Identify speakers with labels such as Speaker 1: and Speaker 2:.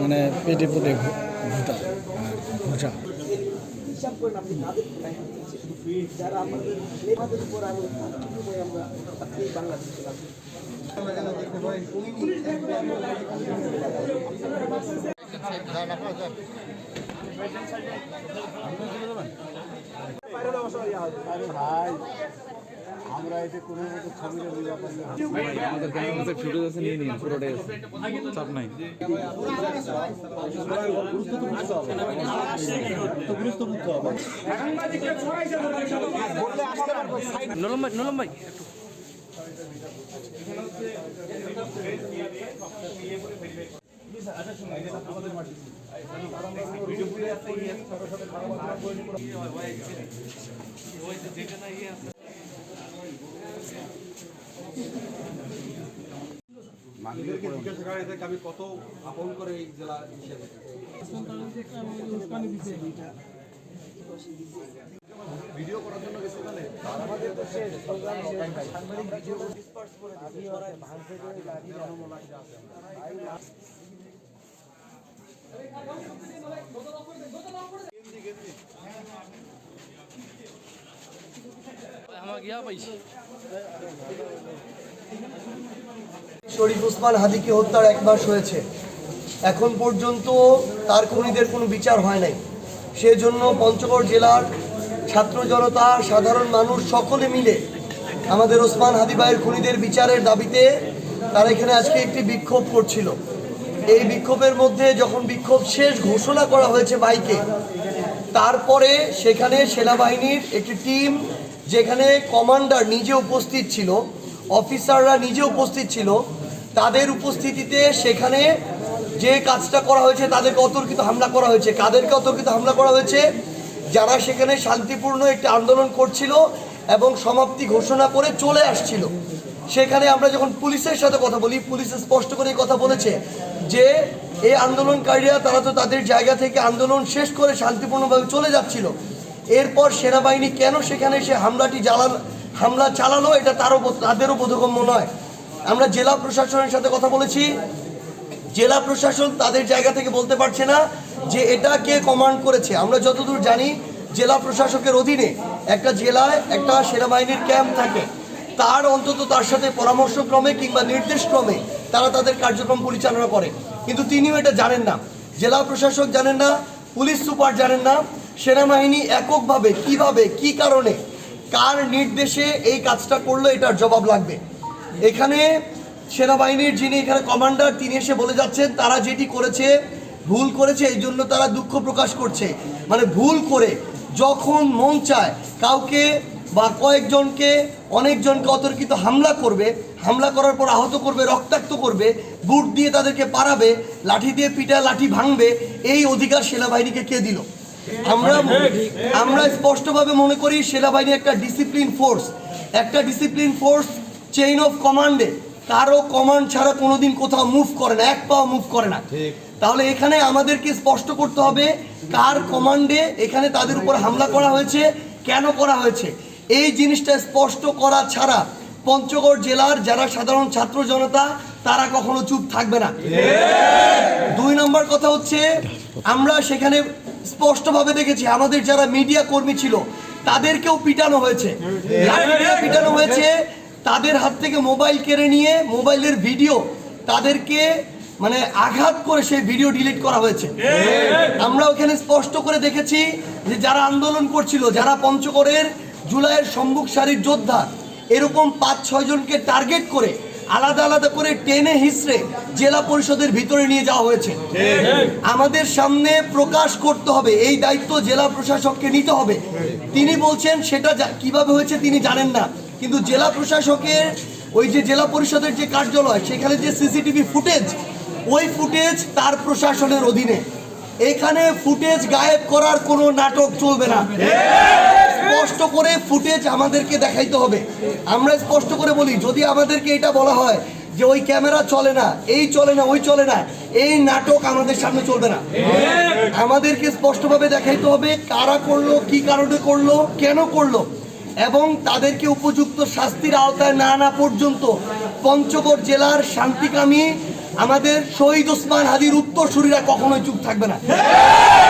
Speaker 1: মানে পেটে পেটে ভুটা ভুটা
Speaker 2: যারা আমাদের লেবাদের উপর আমরা বাংলাদেশে
Speaker 3: আমরা এতে কোনো মতো ছবিটা নিয়ে
Speaker 4: আমাদের ক্যামেরা ফুটেজ আছে নিয়ে নিন পুরোটাই আছে চাপ নাই নলম ভাই
Speaker 3: আমি কত আপন করে এই জেলা হিসেবে ভিডিও করার জন্য গেছে তাহলে আমাদের দেশে সাংবাদিক ভিডিও ডিসপার্স করে ভাঙতে করে গাড়ি
Speaker 2: শরীফ ওসমান হাদিকে হত্যার 1 মাস হয়েছে, এখন পর্যন্ত তার খুনিদের কোনো বিচার হয় নাই। সেজন্য পঞ্চগড় জেলার ছাত্র জনতা, সাধারণ মানুষ সকলে মিলে আমাদের ওসমান হাদি ভাইয়ের খুনিদের বিচারের দাবিতে তারা এখানে আজকে একটি বিক্ষোভ করছিল। এই বিক্ষোভের মধ্যে যখন বিক্ষোভ শেষ ঘোষণা করা হয়েছে বাইকে, তারপরে সেখানে সেনাবাহিনীর একটি টিম, যেখানে কমান্ডার নিজে উপস্থিত ছিল, অফিসাররা নিজে উপস্থিত ছিল, তাদের উপস্থিতিতে সেখানে যে কাজটা করা হয়েছে তাদেরকে অতর্কিত হামলা করা হয়েছে। কাদেরকে অতর্কিত হামলা করা হয়েছে? যারা সেখানে শান্তিপূর্ণ একটি আন্দোলন করছিল এবং সমাপ্তি ঘোষণা করে চলে আসছিল। সেখানে আমরা যখন পুলিশের সাথে কথা বলি, পুলিশ স্পষ্ট করে কথা বলেছে যে এই আন্দোলনকারীরা তারা তো তাদের জায়গা থেকে আন্দোলন শেষ করে শান্তিপূর্ণভাবে চলে যাচ্ছিল। এরপর সেনাবাহিনী কেন সেখানে সে হামলা চালালো, এটা তাদেরও বোধগম্য নয়। আমরা জেলা প্রশাসনের সাথে কথা বলেছি, জেলা প্রশাসন তাদের জায়গা থেকে বলতে পারছে না যে এটা কে কমান্ড করেছে। আমরা যতদূর জানি জেলা প্রশাসকের অধীনে একটা জেলায় একটা সেনাবাহিনীর ক্যাম্প থাকে, তার অন্তত তার সাথে পরামর্শক্রমে কিংবা নির্দেশক্রমে তারা তাদের কার্যক্রম পরিচালনা করে, কিন্তু তিনিও এটা জানেন না। জেলা প্রশাসক জানেন না, পুলিশ সুপার জানেন না, সেনাবাহিনী এককভাবে কিভাবে কি কারণে কার নির্দেশে এই কাজটা করলো এটার জবাব লাগবে। এখানে সেনাবাহিনীর যিনি এখানে কমান্ডার, তিনি এসে বলে যাচ্ছেন তারা যেটি করেছে ভুল করেছে, এই জন্য তারা দুঃখ প্রকাশ করছে। মানে ভুল করে যখন মন চায় কাউকে বা কয়েকজনকে অনেকজনকে অতর্কিত হামলা করবে, হামলা করার পর আহত করবে, রক্তাক্ত করবে, বুট দিয়ে তাদেরকে পারাবে, লাঠি দিয়ে পিটা লাঠি ভাঙবে, এই অধিকার সেনাবাহিনীকে কে দিল? আমরা স্পষ্টভাবে মনে করি সেনাবাহিনী একটা ডিসিপ্লিন ফোর্স, একটা ডিসিপ্লিন ফোর্স চেইন অফ কমান্ডে কারো কমান্ড ছাড়া কোনোদিন কোথাও মুভ করে না, এক পাও মুভ করে না। তাহলে এখানে আমাদেরকে স্পষ্ট করতে হবে কার কমান্ডে এখানে তাদের উপর হামলা করা হয়েছে, কেন করা হয়েছে। এই জিনিসটা স্পষ্ট করা ছাড়া পঞ্চগড় জেলার যারা সাধারণ ছাত্র জনতা তারা কখনো চুপ থাকবে না। 2 নম্বর কথা হচ্ছে, আমরা সেখানে স্পষ্টভাবে দেখেছি আমাদের যারা মিডিয়া কর্মী ছিল তাদেরকেও পিটানো হয়েছে, পিটানো হয়েছে। তাদের হাত থেকে মোবাইল কেড়ে নিয়ে মোবাইলের ভিডিও তাদেরকে মানে আঘাত করে সেই ভিডিও ডিলিট করা হয়েছে। আমরা ওখানে স্পষ্ট করে দেখেছি যে যারা আন্দোলন করছিল, যারা পঞ্চগড়ের জুলাইয়ের সম্মুখ সারির যোদ্ধা, এরকম 5-6 জনকে টার্গেট করে আলাদা আলাদা করে টেনে হিসড়ে জেলা পরিষদের ভিতরে নিয়ে যাওয়া হয়েছে। আমাদের সামনে প্রকাশ করতে হবে, এই দায়িত্ব জেলা প্রশাসককে নিতে হবে। তিনি বলছেন সেটা কিভাবে হয়েছে তিনি জানেন না, কিন্তু জেলা প্রশাসকের ওই যে জেলা পরিষদের যে কার্যালয়, সেখানে যে সিসিটিভি ফুটেজ, ওই ফুটেজ তার প্রশাসনের অধীনে। এখানে ফুটেজ গায়েব করার কোনো নাটক চলবে না। স্পষ্ট করে ফুটেজ আমাদেরকে দেখাইতে হবে। আমরা স্পষ্ট করে বলি, যদি আমাদেরকে এটা বলা হয় যে ওই ক্যামেরা চলে না, এই চলে না, ওই চলে না, এই নাটক আমাদের সামনে চলবে না। আমাদেরকে স্পষ্টভাবে দেখাইতে হবে কারা করলো, কি কারণে করলো, কেন করলো। এবং তাদেরকে উপযুক্ত শাস্তির আওতায় না আনা পর্যন্ত পঞ্চগড় জেলার শান্তিকামী আমাদের শহীদ ওসমান হাদির উত্তরসূরিরা কখনোই চুপ থাকবে না।